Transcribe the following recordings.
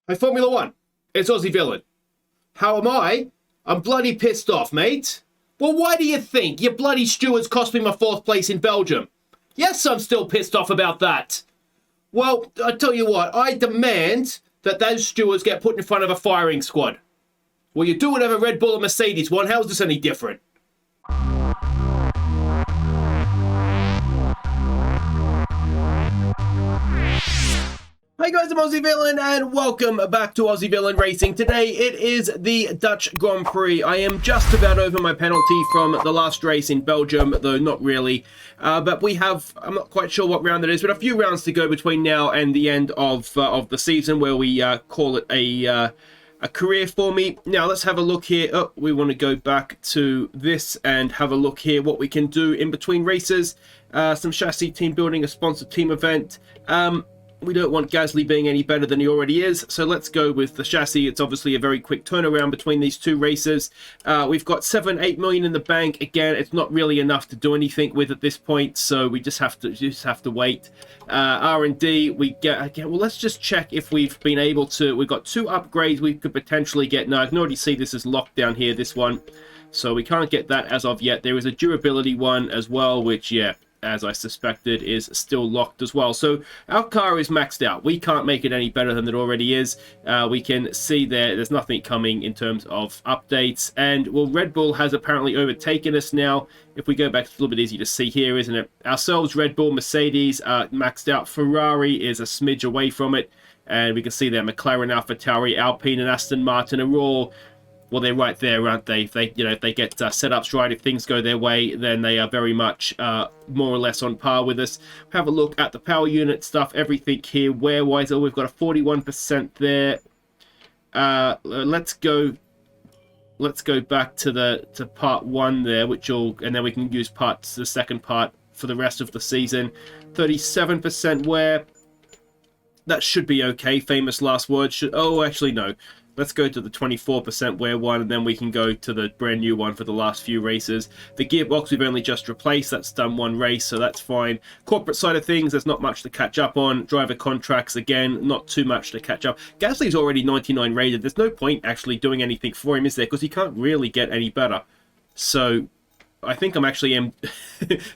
Hey, Formula One, it's Aussie Villain. How am I? I'm bloody pissed off, mate. Well, why do you think your bloody stewards cost me my 4th place in Belgium? Yes, I'm still pissed off about that. Well, I tell you what, I demand that those stewards get put in front of a firing squad. Well, you do whatever Red Bull and Mercedes want. How's this any different? Hey guys, I'm Aussie Villain and welcome back to Aussie Villain Racing. Today it is the Dutch Grand Prix. I am just about over my penalty from the last race in Belgium, though not really. But we have, I'm not quite sure what round it is, but a few rounds to go between now and the end of the season, where we call it a career for me. Now let's have a look here. Oh, we want to go back to this and have a look here what we can do in between races. Some chassis team building, a sponsored team event. We don't want Gasly being any better than he already is, so let's go with the chassis. It's obviously a very quick turnaround between these two races. We've got 7-8 million in the bank. Again, it's not really enough to do anything with at this point, so we just have to wait. R&D, we get again. Well, let's just check if we've been able to. We've got 2 upgrades we could potentially get. No, I can already see this is locked down here. This one, so we can't get that as of yet. There is a durability one as well, which as I suspected, is still locked as well. So our car is maxed out. We can't make it any better than it already is. We can see there's nothing coming in terms of updates. And, well, Red Bull has apparently overtaken us now. If we go back, it's a little bit easy to see here, isn't it? Ourselves, Red Bull, Mercedes, maxed out. Ferrari is a smidge away from it. And we can see there McLaren, AlphaTauri, Alpine, and Aston Martin are all... Well, they're right there, aren't they? If they get setups right, if things go their way, then they are very much more or less on par with us. Have a look at the power unit stuff, everything here, wear-wise. Oh, we've got a 41% there. Let's go back to part 1 there, and then we can use the second part for the rest of the season. 37% wear. That should be okay. Famous last words. Oh, actually, no. Let's go to the 24% wear one, and then we can go to the brand new one for the last few races. The gearbox we've only just replaced. That's done 1 race, so that's fine. Corporate side of things, there's not much to catch up on. Driver contracts, again, not too much to catch up. Gasly's already 99 rated. There's no point actually doing anything for him, is there? Because he can't really get any better. So I think I'm actually,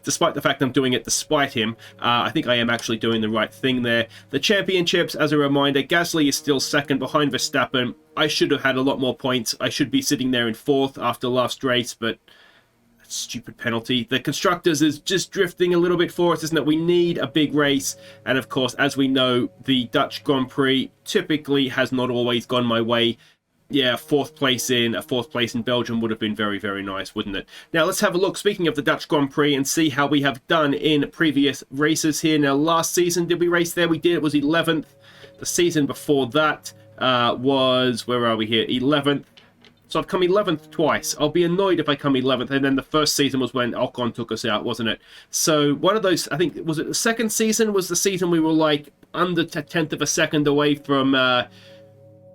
despite the fact I'm doing it despite him, I think I am actually doing the right thing there. The championships, as a reminder, Gasly is still 2nd behind Verstappen. I should have had a lot more points. I should be sitting there in 4th after last race, but stupid penalty. The constructors is just drifting a little bit for us, isn't it? We need a big race, and of course, as we know, the Dutch Grand Prix typically has not always gone my way. Yeah, a 4th place in Belgium would have been very, very nice, wouldn't it? Now, let's have a look, speaking of the Dutch Grand Prix, and see how we have done in previous races here. Now, last season, did we race there? We did. It was 11th. The season before that was, where are we here? 11th. So I've come 11th twice. I'll be annoyed if I come 11th. And then the first season was when Ocon took us out, wasn't it? So one of those, I think, was it the second season was the season we were like under 1/10 of a second away from...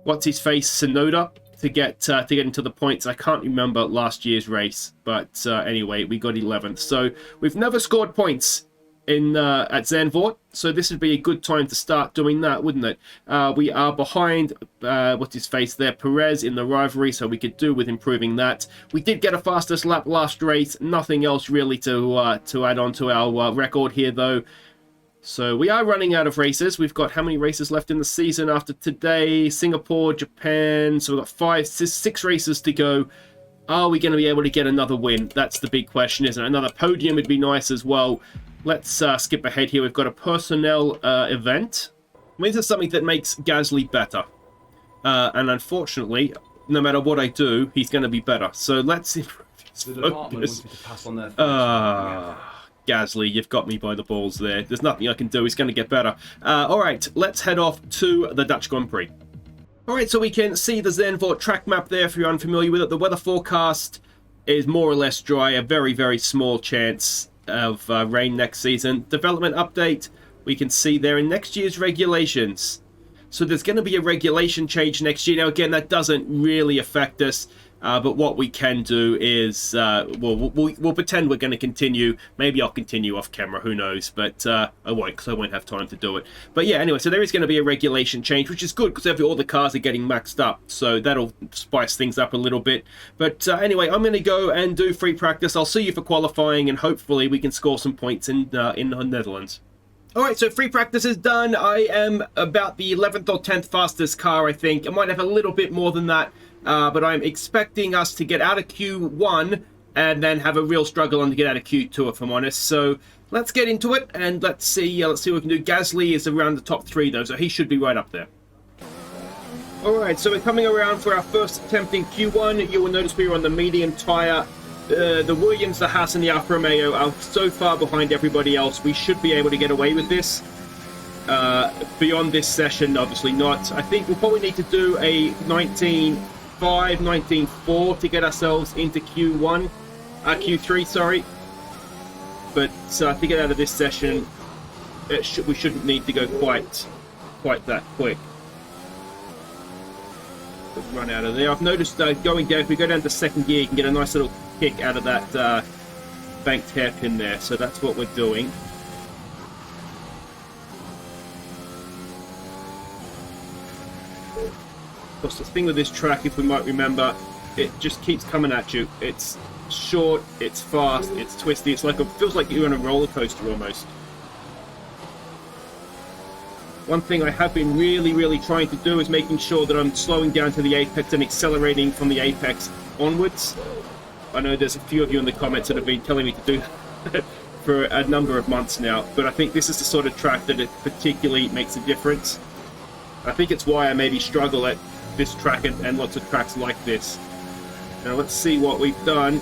what's his face, Sonoda, to get into the points. I can't remember last year's race, but anyway, we got 11th. So we've never scored points in at Zandvoort, so this would be a good time to start doing that, wouldn't it? We are behind what's his face there, Perez, in the rivalry, so we could do with improving that. We did get a fastest lap last race. Nothing else really to add on to our record here, though. So we are running out of races. We've got how many races left in the season after today? Singapore, Japan. So we've got 6 races to go. Are we going to be able to get another win? That's the big question, isn't it? Another podium would be nice as well. Let's skip ahead here. We've got a personnel event. This is something that makes Gasly better. And unfortunately, no matter what I do, he's going to be better. So let's improve his The department wants you to pass on their Gasly, you've got me by the balls there. There's nothing I can do. He's going to get better. All right, let's head off to the Dutch Grand Prix. All right, so we can see the Zandvoort track map there if you're unfamiliar with it. The weather forecast is more or less dry. A very, very small chance of rain next season. Development update, we can see there in next year's regulations. So there's going to be a regulation change next year. Now, again, that doesn't really affect us. But what we can do is, we'll pretend we're going to continue. Maybe I'll continue off camera, who knows. But I won't, because I won't have time to do it. But yeah, anyway, so there is going to be a regulation change, which is good, because all the cars are getting maxed up. So that'll spice things up a little bit. But anyway, I'm going to go and do free practice. I'll see you for qualifying, and hopefully we can score some points in the Netherlands. Alright, so free practice is done. I am about the 11th or 10th fastest car, I think. I might have a little bit more than that. But I'm expecting us to get out of Q1 and then have a real struggle on to get out of Q2, if I'm honest. So let's get into it, and let's see what we can do. Gasly is around the top 3, though, so he should be right up there. Alright, so we're coming around for our first attempt in Q1. You will notice we are on the medium tyre. The Williams, the Haas, and the Alfa Romeo are so far behind everybody else. We should be able to get away with this. Beyond this session, obviously not. I think we'll probably need to do a 19.5, 19.4 to get ourselves into Q3, sorry. But to get out of this session, we shouldn't need to go quite that quick. Let's run out of there. I've noticed going down, if we go down to second gear, you can get a nice little kick out of that banked hairpin there. So that's what we're doing. Of course, the thing with this track, if we might remember, it just keeps coming at you. It's short, it's fast, it's twisty. It's like it feels like you're on a roller coaster almost. One thing I have been really trying to do is making sure that I'm slowing down to the apex and accelerating from the apex onwards. I know there's a few of you in the comments that have been telling me to do that for a number of months now, but I think this is the sort of track that it particularly makes a difference. I think it's why I maybe struggle at this track and lots of tracks like this. Now let's see what we've done.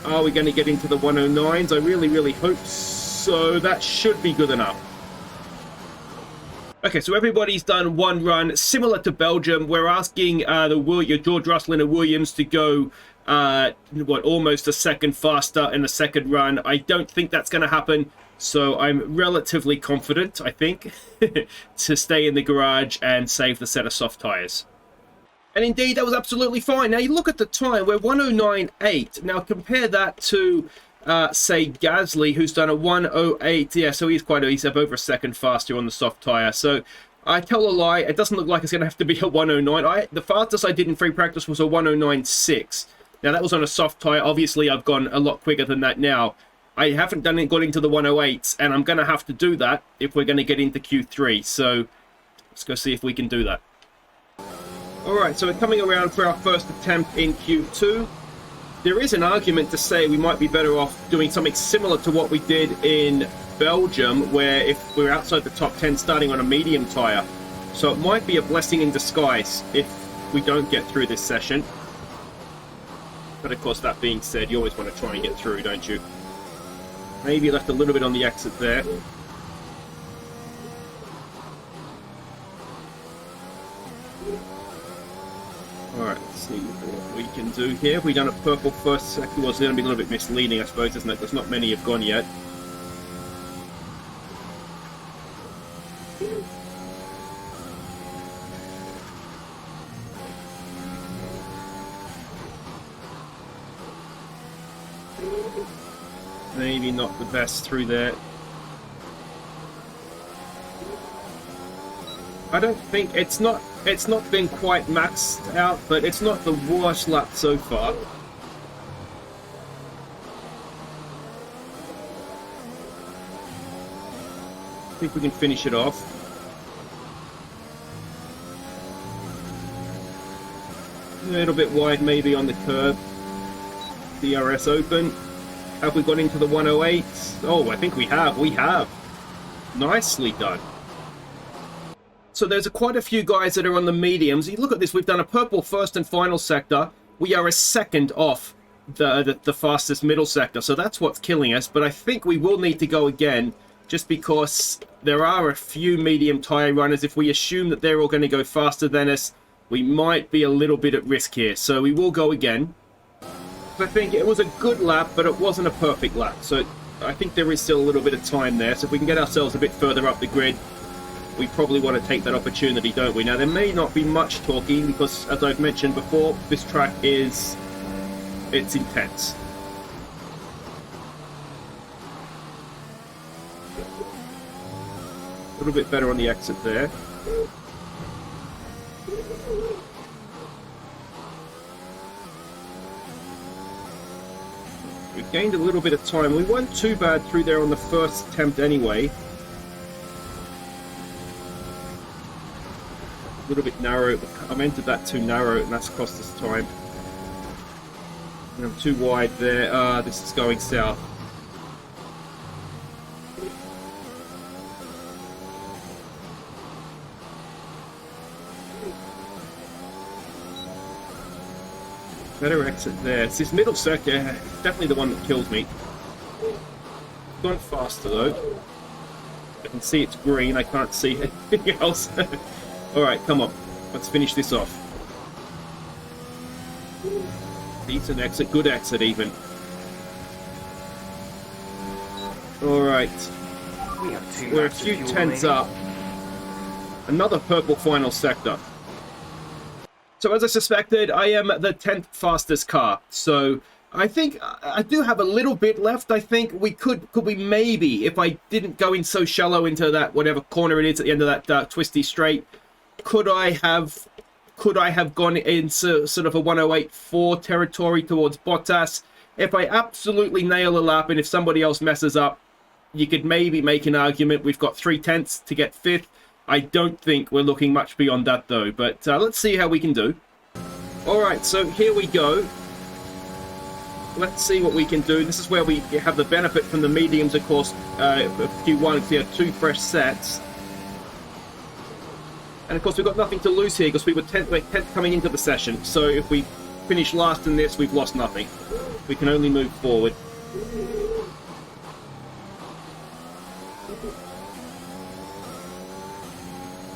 Are we going to get into the 109s? I really hope so. That should be good enough. Okay, so everybody's done one run. Similar to Belgium, we're asking your George Russell and the Williams to go almost a second faster in the second run. I don't think that's going to happen, so I'm relatively confident, I think, to stay in the garage and save the set of soft tyres. And indeed, that was absolutely fine. Now, you look at the time, we're 109.8. Now, compare that to, say, Gasly, who's done a 108. Yeah, so he's up over a second faster on the soft tyre. So, I tell a lie, it doesn't look like it's going to have to be a 109. The fastest I did in free practice was a 109.6. Now, that was on a soft tyre. Obviously, I've gone a lot quicker than that now. I haven't got into the 108s, and I'm going to have to do that if we're going to get into Q3. So, let's go see if we can do that. Alright, so we're coming around for our first attempt in Q2. There is an argument to say we might be better off doing something similar to what we did in Belgium, where if we're outside the top 10 starting on a medium tyre. So it might be a blessing in disguise if we don't get through this session. But of course, that being said, you always want to try and get through, don't you? Maybe left a little bit on the exit there. Alright, let's see what we can do here. We've done a purple first, second. Well, it's going to be a little bit misleading, I suppose, isn't it? There's not many have gone yet. Maybe not the best through there. I don't think it's not been quite maxed out, but it's not the worst lap so far. I think we can finish it off. A little bit wide maybe on the curb. DRS open. Have we got into the 108s? Oh, I think we have. We have. Nicely done. So there's quite a few guys that are on the mediums. You look at this, we've done a purple first and final sector. We are a second off the fastest middle sector, so that's what's killing us. But I think we will need to go again, just because there are a few medium tyre runners. If we assume that they're all going to go faster than us, we might be a little bit at risk here. So we will go again. I think it was a good lap, but it wasn't a perfect lap. So I think there is still a little bit of time there. So if we can get ourselves a bit further up the grid, we probably want to take that opportunity, don't we? Now, there may not be much talking because, as I've mentioned before, this track it's intense. A little bit better on the exit there. We gained a little bit of time. We weren't too bad through there on the first attempt anyway. A little bit narrow. I've entered that too narrow and that's cost us time. And I'm too wide there. This is going south. Better exit there. It's this middle sector, definitely the one that kills me. Gone faster though. I can see it's green, I can't see anything else. Alright, come on. Let's finish this off. Decent exit, good exit even. Alright. We're a few tenths up. Another purple final sector. So as I suspected, I am the 10th fastest car. So I think I do have a little bit left. I think we could we maybe, if I didn't go in so shallow into that whatever corner it is at the end of that twisty straight, could I have gone into sort of a 108.4 territory towards Bottas? If I absolutely nail a lap and if somebody else messes up, you could maybe make an argument. We've got 3 tenths to get 5th. I don't think we're looking much beyond that though, but let's see how we can do. Alright, so here we go. Let's see what we can do. This is where we have the benefit from the mediums, of course, Q1, because we have 2 fresh sets. And of course we've got nothing to lose here because we were 10th coming into the session, so if we finish last in this, we've lost nothing. We can only move forward.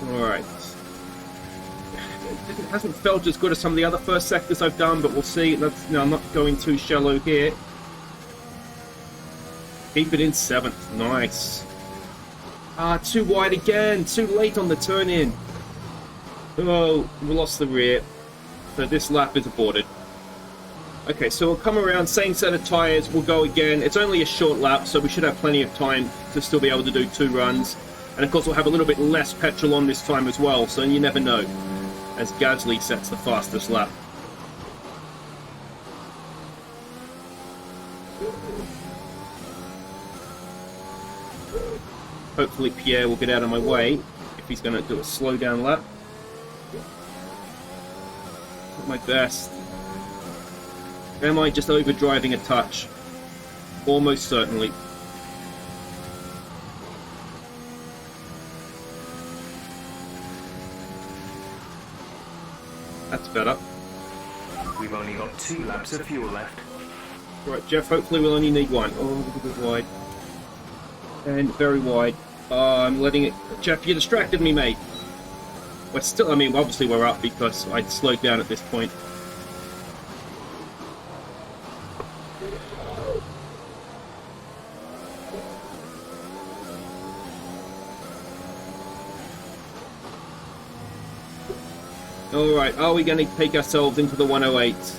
Alright. It hasn't felt as good as some of the other first sectors I've done, but we'll see. No, I'm not going too shallow here. Keep it in 7th. Nice. Too wide again. Too late on the turn-in. Oh, we lost the rear. So this lap is aborted. Okay, so we'll come around, same set of tyres, we'll go again. It's only a short lap, so we should have plenty of time to still be able to do 2 runs. And of course we'll have a little bit less petrol on this time as well, so you never know, as Gasly sets the fastest lap. Hopefully Pierre will get out of my way if he's going to do a slow down lap. Not my best. Am I just overdriving a touch? Almost certainly. That's better. We've only got 2 laps of fuel left. Right, Jeff, hopefully we'll only need 1. Oh, a little bit wide. And very wide. I'm letting it... Jeff, you distracted me, mate. We're still... I mean, obviously we're up because I slowed down at this point. Alright, are we going to take ourselves into the 108s?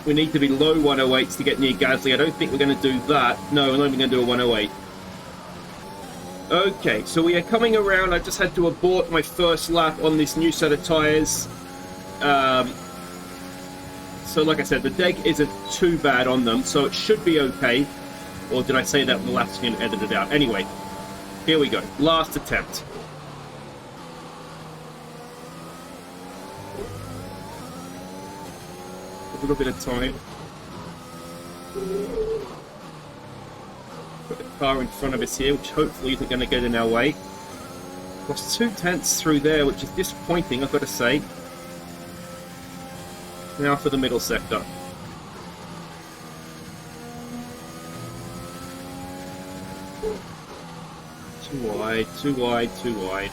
We need to be low 108s to get near Gasly. I don't think we're going to do that. No, we're not even going to do a 108. Okay, so we are coming around. I just had to abort my first lap on this new set of tyres. So like I said, the deck isn't too bad on them, so it should be okay. Or did I say that the lap's going to edit it out? Anyway, here we go. Last attempt. A little bit of time. Got the car in front of us here, which hopefully isn't going to get in our way. Lost 2 tenths through there, which is disappointing, I've got to say. Now for the middle sector. Too wide, too wide, too wide.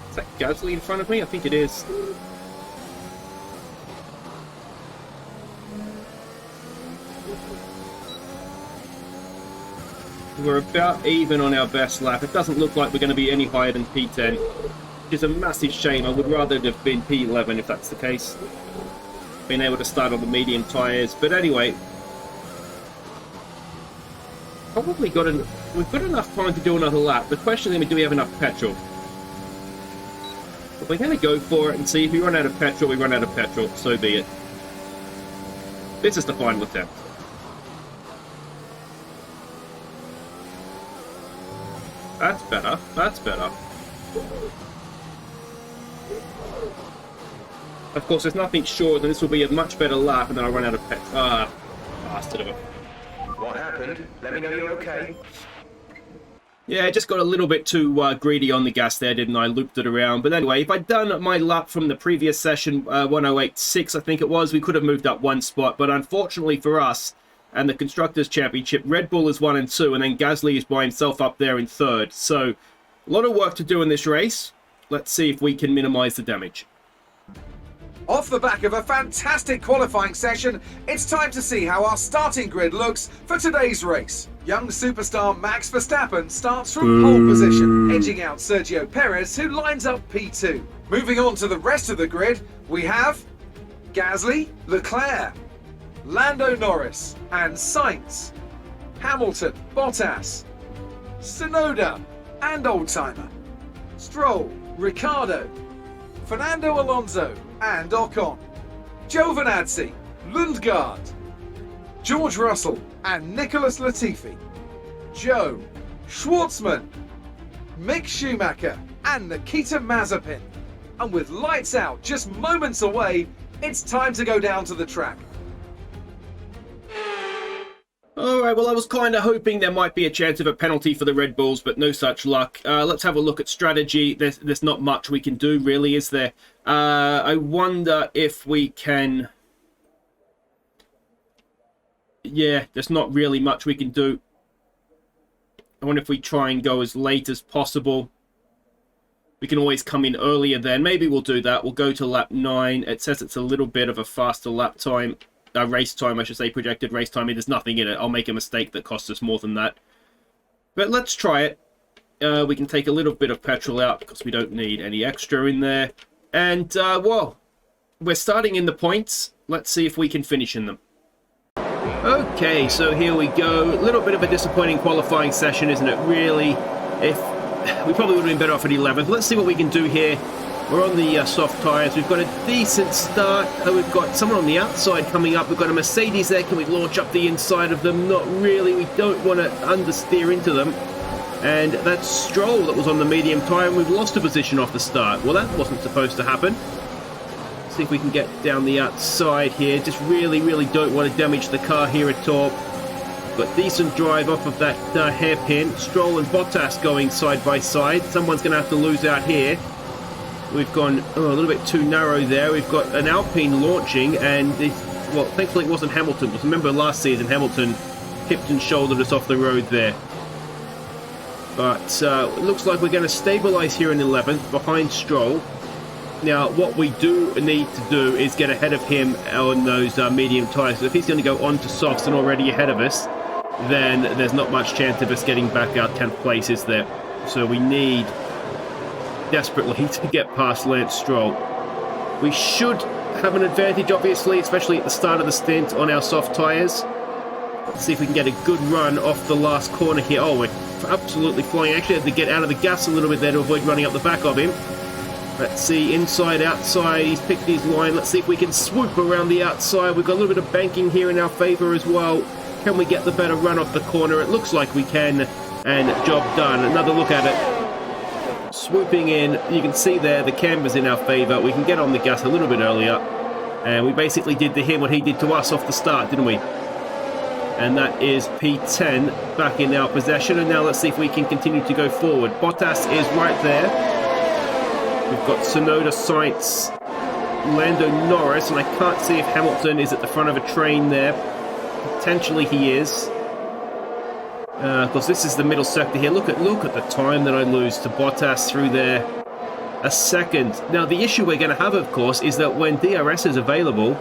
Is that Gasly in front of me? I think it is. We're about even on our best lap. It doesn't look like we're going to be any higher than P10, which is a massive shame. I would rather it have been P11 if that's the case. Being able to start on the medium tyres. But anyway, probably we've got enough time to do another lap. The question is, do we have enough petrol? But we're going to go for it and see if we run out of petrol, we run out of petrol. So be it. This is the final attempt. That's better. That's better. Of course, there's nothing sure that this will be a much better lap, and then I'll run out of petrol. Ah, bastard of a... What happened? Let me know you're okay. Yeah, I just got a little bit too greedy on the gas there, didn't I? Looped it around. But anyway, if I'd done my lap from the previous session, 108.6, I think it was, we could have moved up one spot. But unfortunately for us and the Constructors' Championship, Red Bull is 1 and 2, and then Gasly is by himself up there in 3rd. So, a lot of work to do in this race. Let's see if we can minimise the damage. Off the back of a fantastic qualifying session, it's time to see how our starting grid looks for today's race. Young superstar Max Verstappen starts from pole position, edging out Sergio Perez, who lines up P2. Moving on to the rest of the grid, we have Gasly, Leclerc, Lando Norris and Sainz, Hamilton, Bottas, Tsunoda and Oldtimer, Stroll, Ricciardo, Fernando Alonso and Ocon, Giovinazzi, Lundgaard, George Russell and Nicholas Latifi, Joe, Schwartzman, Mick Schumacher and Nikita Mazepin. And with lights out just moments away, it's time to go down to the track. Alright, well I was kind of hoping there might be a chance of a penalty for the Red Bulls, but no such luck. Let's have a look at strategy. There's not much we can do, really, is there? I wonder if we can... Yeah, there's not really much we can do. I wonder if we try and go as late as possible. We can always come in earlier then. Maybe we'll do that. We'll go to lap 9. It says it's a little bit of a faster lap time. Race time, I should say, projected race time. There's nothing in it. I'll make a mistake that costs us more than that. But let's try it. We can take a little bit of petrol out because we don't need any extra in there. And, well, we're starting in the points. Let's see if we can finish in them. Okay, so here we go. A little bit of a disappointing qualifying session, isn't it? Really, if we probably would have been better off at 11th. Let's see what we can do here. We're on the soft tyres. We've got a decent start. We've got someone on the outside coming up. We've got a Mercedes there. Can we launch up the inside of them? Not really. We don't want to understeer into them. And that's Stroll that was on the medium tyre, and we've lost a position off the start. Well, that wasn't supposed to happen. See if we can get down the outside here. Just really, really don't want to damage the car here at all. Got decent drive off of that hairpin. Stroll and Bottas going side by side. Someone's going to have to lose out here. We've gone a little bit too narrow there. We've got an Alpine launching, and well, thankfully it wasn't Hamilton. Because remember last season, Hamilton hipped and shouldered us off the road there. But it looks like we're going to stabilise here in 11th behind Stroll. Now, what we do need to do is get ahead of him on those medium tyres. So if he's going to go on to softs and already ahead of us, then there's not much chance of us getting back out 10th place, is there? So we need desperately to get past Lance Stroll. We should have an advantage, obviously, especially at the start of the stint on our soft tyres. Let's see if we can get a good run off the last corner here. Oh, we're absolutely flying. Actually, had to get out of the gas a little bit there to avoid running up the back of him. Let's see, inside, outside, he's picked his line. Let's see if we can swoop around the outside. We've got a little bit of banking here in our favour as well. Can we get the better run off the corner? It looks like we can, and job done. Another look at it. Swooping in, you can see there the camber's in our favour. We can get on the gas a little bit earlier. And we basically did to him what he did to us off the start, didn't we? And that is P10 back in our possession. And now let's see if we can continue to go forward. Bottas is right there. We've got Tsunoda, Sainz, Lando Norris, and I can't see if Hamilton is at the front of a train there. Potentially he is. Of course, this is the middle sector here. Look at the time that I lose to Bottas through there. A second. Now, the issue we're going to have, of course, is that when DRS is available,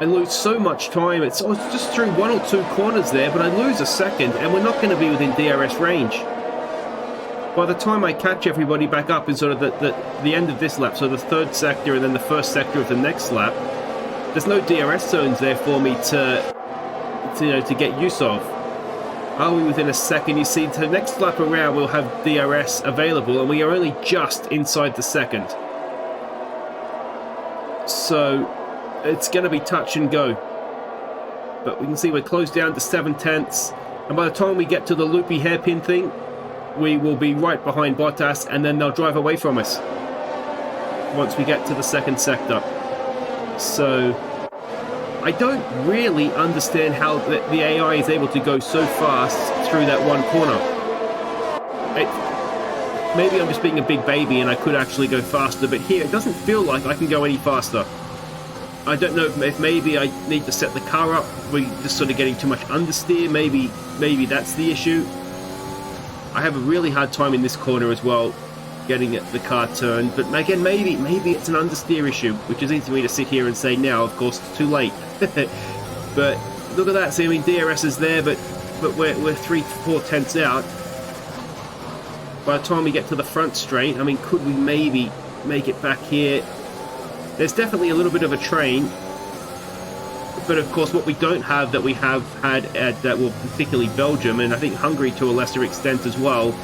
and lose so much time. It's just through 1 or 2 corners there, but I lose a second, and we're not going to be within DRS range. By the time I catch everybody back up in sort of the end of this lap, so the 3rd sector and then the 1st sector of the next lap, there's no DRS zones there for me to get use of. Are we within a second? You see, the next lap around we'll have DRS available, and we are only just inside the second. So it's going to be touch and go. But we can see we're closed down to 7/10, and by the time we get to the loopy hairpin thing, we will be right behind Bottas, and then they'll drive away from us once we get to the 2nd sector. So I don't really understand how the AI is able to go so fast through that one corner. Maybe I'm just being a big baby and I could actually go faster, but here it doesn't feel like I can go any faster. I don't know if maybe I need to set the car up. We're just sort of getting too much understeer. Maybe that's the issue. I have a really hard time in this corner as well, getting the car turned. But again, maybe it's an understeer issue, which is easy for me to sit here and say now. Of course, it's too late. But look at that. See, I mean, DRS is there, but we're 3-4 tenths out. By the time we get to the front straight, I mean, could we maybe make it back here? There's definitely a little bit of a train. But of course, what we don't have that we have had at, well, particularly Belgium, and I think Hungary to a lesser extent as well,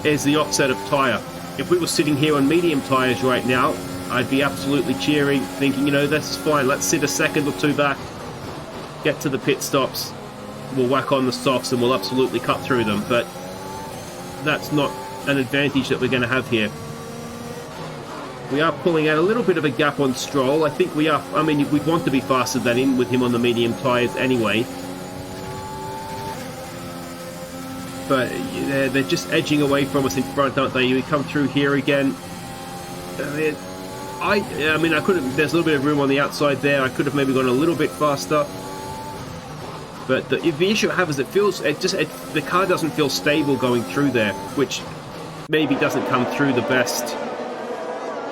is the offset of tyre. If we were sitting here on medium tyres right now, I'd be absolutely cheering, thinking, you know, this is fine. Let's sit a second or two back, get to the pit stops, we'll whack on the softs and we'll absolutely cut through them. But that's not an advantage that we're going to have here. We are pulling out a little bit of a gap on Stroll. I think we are, I mean, we'd want to be faster than him with him on the medium tyres anyway. But they're just edging away from us in front, aren't they? We come through here again. I mean, I could have, there's a little bit of room on the outside there. I could have maybe gone a little bit faster. But the issue I have is the car doesn't feel stable going through there, which maybe doesn't come through the best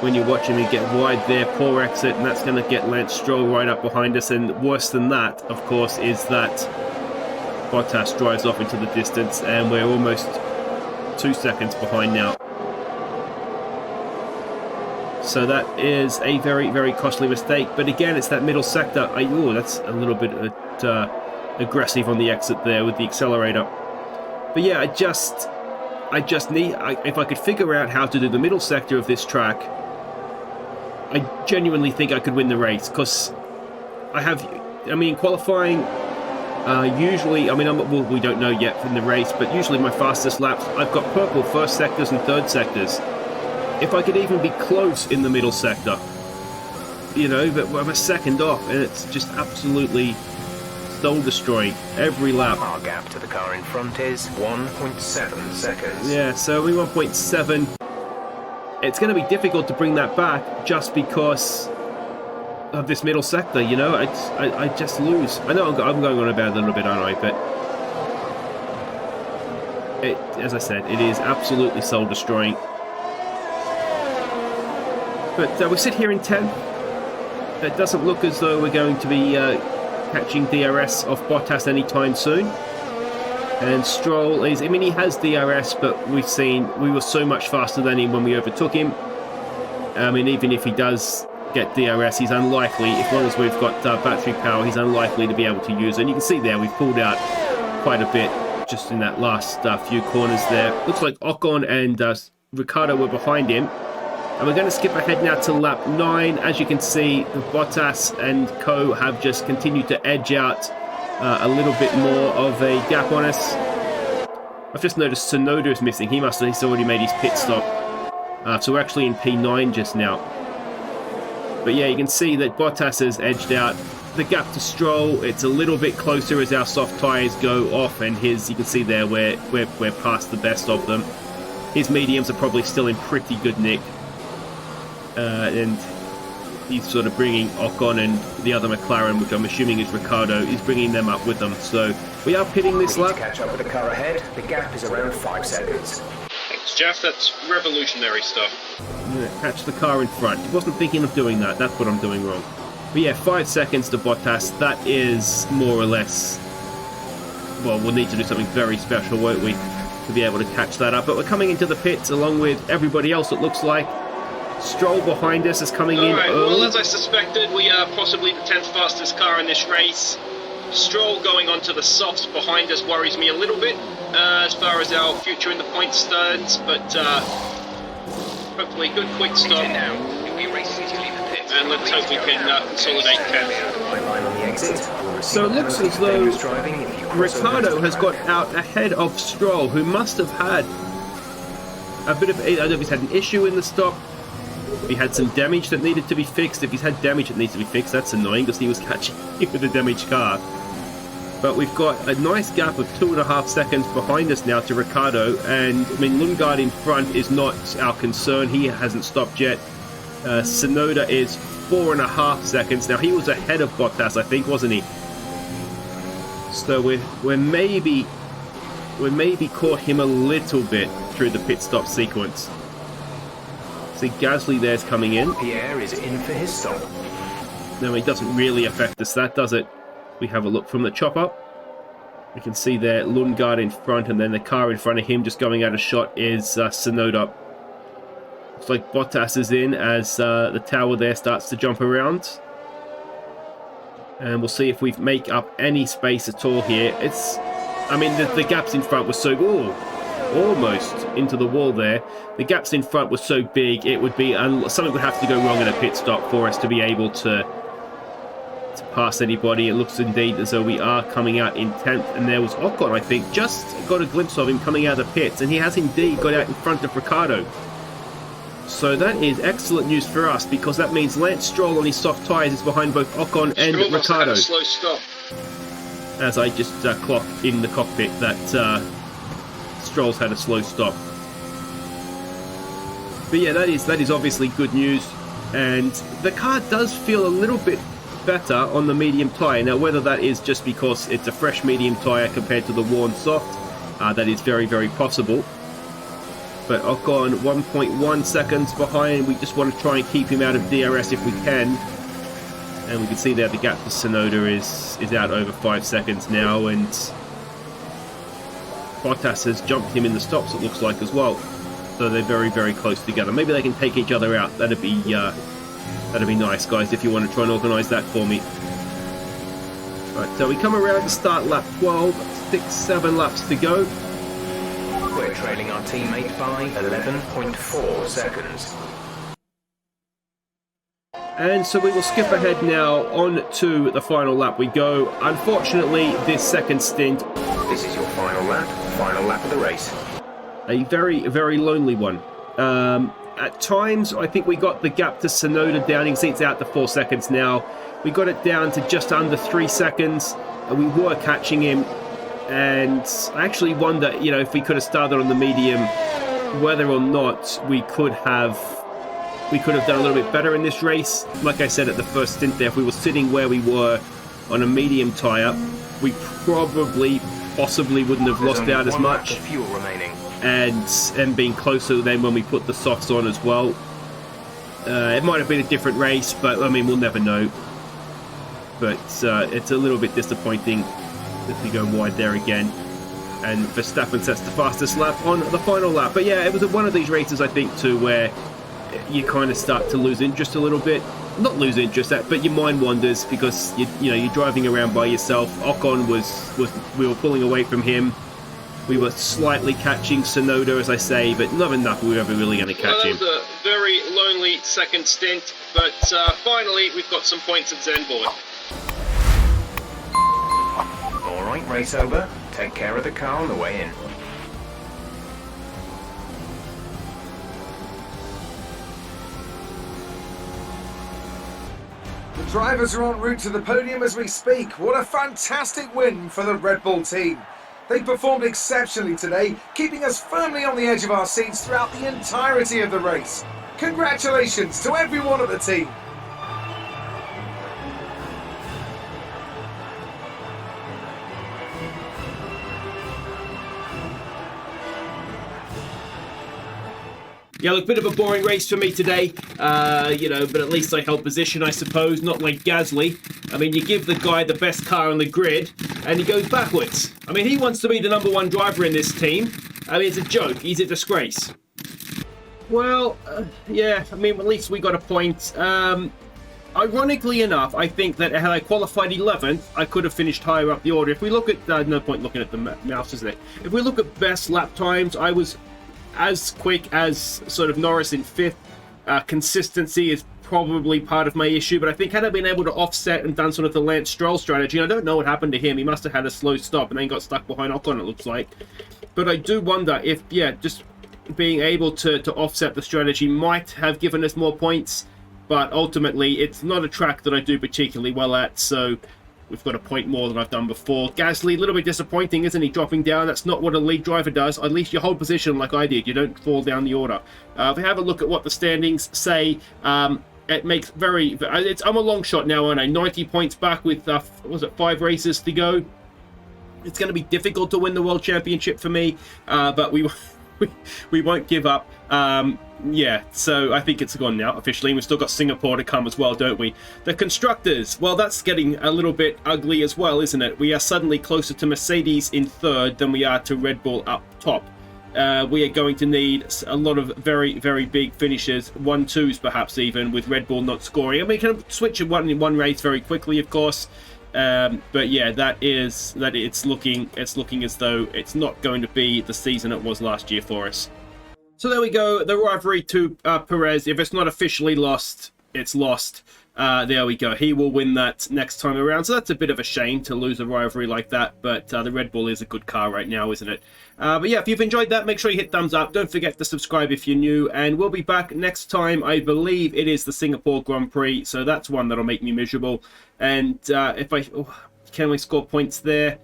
when you're watching me get wide there. Poor exit, and that's going to get Lance Stroll right up behind us. And worse than that, of course, is that Bottas drives off into the distance, and we're almost 2 seconds behind now. So that is a very, very costly mistake. But again, it's that middle sector. Oh, that's a little bit aggressive on the exit there with the accelerator. But yeah, I just need, if I could figure out how to do the middle sector of this track, I genuinely think I could win the race, because qualifying, usually, well, we don't know yet from the race, but usually my fastest laps, I've got purple 1st sectors and 3rd sectors. If I could even be close in the middle sector, you know, but I'm a second off, and it's just absolutely soul destroying every lap. Our gap to the car in front is 1.7 seconds. Yeah, so we 1.7. It's going to be difficult to bring that back just because of this middle sector, you know. I just lose. I know I'm going on about it a little bit, aren't I? But as I said, it is absolutely soul destroying. But we sit here in 10th. It doesn't look as though we're going to be catching DRS off Bottas anytime soon. And Stroll is, I mean, he has DRS, but we've seen we were so much faster than him when we overtook him. I mean, even if he does get DRS, he's unlikely, as long as we've got battery power, he's unlikely to be able to use it. And you can see there, we've pulled out quite a bit just in that last few corners there. Looks like Ocon and Ricciardo were behind him. And we're going to skip ahead now to lap 9. As you can see, the Bottas and co have just continued to edge out a little bit more of a gap on us. I've just noticed Tsunoda is missing. He's already made his pit stop. So we're actually in P9 just now. But yeah, you can see that Bottas has edged out. The gap to Stroll, it's a little bit closer as our soft tyres go off, and you can see there we're past the best of them. His mediums are probably still in pretty good nick. And he's sort of bringing Ocon and the other McLaren, which I'm assuming is Ricciardo, he's bringing them up with them. So we are pitting this lap. To catch up with the car ahead, the gap is around 5 seconds. Thanks, Jeff. That's revolutionary stuff. I'm going to catch the car in front. He wasn't thinking of doing that. That's what I'm doing wrong. But yeah, 5 seconds to Bottas. That is more or less... Well, we'll need to do something very special, won't we, to be able to catch that up. But we're coming into the pits along with everybody else, it looks like. Stroll behind us is coming in Alright, early. well, as I suspected, we are possibly the 10th fastest car in this race. Stroll going onto the softs behind us worries me a little bit as far as our future in the points stands, but hopefully good quick stop. And let's hope we can consolidate 10th. So it looks as though Ricciardo has got out ahead of Stroll, who must have had a bit of... I don't know if he's had an issue in the stop. He had some damage that needed to be fixed. If he's had damage that needs to be fixed, that's annoying because he was catching with a damaged car. But we've got a nice gap of 2.5 seconds behind us now to Ricciardo. And, I mean, Lundgaard in front is not our concern. He hasn't stopped yet. Tsunoda is 4.5 seconds. Now, he was ahead of Bottas, I think, wasn't he? So we're maybe caught him a little bit through the pit stop sequence. See, Gasly there's coming in. Pierre is in for his stop. No, it doesn't really affect us, that does it? We have a look from the chopper. We can see there Lundgaard in front, and then the car in front of him just going out of shot is Tsunoda. Looks like Bottas is in as the tower there starts to jump around. And we'll see if we make up any space at all here. I mean, the gaps in front were so... Ooh, almost into the wall there. The gaps in front were so big, it would be... something would have to go wrong in a pit stop for us to be able to pass anybody. It looks indeed as though we are coming out in 10th. And there was Ocon, I think, just got a glimpse of him coming out of the pits. And he has indeed got out in front of Ricciardo. So that is excellent news for us, because that means Lance Stroll on his soft tyres is behind both Ocon and Stroll must have had Ricciardo. a slow stop. As I just clock in the cockpit that Stroll's had a slow stop. But yeah, that is obviously good news, and the car does feel a little bit better on the medium tyre. Now, whether that is just because it's a fresh medium tyre compared to the worn soft, that is very, very possible. But Ocon 1.1 seconds behind. We just want to try and keep him out of DRS if we can. And we can see there the gap for Tsunoda is out over 5 seconds now, and Bottas has jumped him in the stops, it looks like, as well. So they're very, very close together. Maybe they can take each other out. That'd be nice, guys, if you want to try and organise that for me. Right, so we come around to start lap 12, 6-7 laps to go. We're trailing our teammate by 11.4 seconds. And so we will skip ahead now on to the final lap we go. Unfortunately, this second stint... This is your final lap of the race. A very, very lonely one. At times, I think we got the gap to Tsunoda down. You can see it's out to 4 seconds now. We got it down to just under 3 seconds. And we were catching him. And I actually wonder, if we could have started on the medium, whether or not we could have done a little bit better in this race. Like I said at the first stint there, if we were sitting where we were on a medium tyre, we possibly wouldn't have lost out as much. Fuel remaining. And being closer then when we put the softs on as well. It might have been a different race, but I mean, we'll never know. But it's a little bit disappointing if we go wide there again. And Verstappen sets the fastest lap on the final lap. But yeah, it was one of these races, I think, too, where you kind of start to lose interest a little bit. Not lose interest, but your mind wanders because you're driving around by yourself. Ocon we were pulling away from him. We were slightly catching Tsunoda, as I say, but not enough we were ever really going to catch him. That was a very lonely second stint, but finally we've got some points at Zandvoort. Alright, race over. Take care of the car on the way in. The drivers are en route to the podium as we speak. What a fantastic win for the Red Bull team. They performed exceptionally today, keeping us firmly on the edge of our seats throughout the entirety of the race. Congratulations to everyone at the team. Yeah, look, bit of a boring race for me today, you know, but at least I held position, I suppose, not like Gasly. I mean, you give the guy the best car on the grid, and he goes backwards. I mean, he wants to be the #1 driver in this team. I mean, it's a joke. He's a disgrace. Well, yeah, I mean, at least we got a point. Ironically enough, I think that had I qualified 11th, I could have finished higher up the order. If we look at, no point looking at the mouse, is there? If we look at best lap times, I was as quick as sort of Norris in 5th. Consistency is probably part of my issue, but I think had I been able to offset and done sort of the Lance Stroll strategy, and I don't know what happened to him. He must have had a slow stop and then got stuck behind Ocon, it looks like. But I do wonder if, yeah, just being able to offset the strategy might have given us more points. But ultimately, it's not a track that I do particularly well at, so we've got a point more than I've done before. Gasly, a little bit disappointing, isn't he, dropping down? That's not what a lead driver does. At least you hold position like I did. You don't fall down the order. If we have a look at what the standings say, it makes very... I'm a long shot now, aren't I? 90 points back with, was it 5 races to go? It's going to be difficult to win the World Championship for me, but we won't give up. Yeah, so I think it's gone now officially. We've still got Singapore to come as well, don't we? The constructors, well, that's getting a little bit ugly as well, isn't it? We are suddenly closer to Mercedes in 3rd than we are to Red Bull up top. We are going to need a lot of very, very big finishes, 1-2s perhaps even, with Red Bull not scoring. I mean, you can switch in one race very quickly, of course. But yeah, it's looking as though it's not going to be the season it was last year for us. So there we go, the rivalry to Perez. If it's not officially lost, it's lost. There we go. He will win that next time around. So that's a bit of a shame to lose a rivalry like that. But the Red Bull is a good car right now, isn't it? But yeah, if you've enjoyed that, make sure you hit thumbs up. Don't forget to subscribe if you're new. And we'll be back next time. I believe it is the Singapore Grand Prix. So that's one that'll make me miserable. And can we score points there?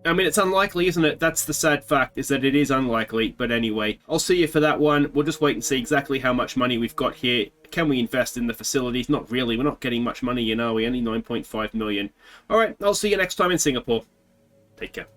I mean, it's unlikely, isn't it? That's the sad fact, is that it is unlikely. But anyway, I'll see you for that one. We'll just wait and see exactly how much money we've got here. Can we invest in the facilities? Not really. We're not getting much money, you know. We only 9.5 million. All right, I'll see you next time in Singapore. Take care.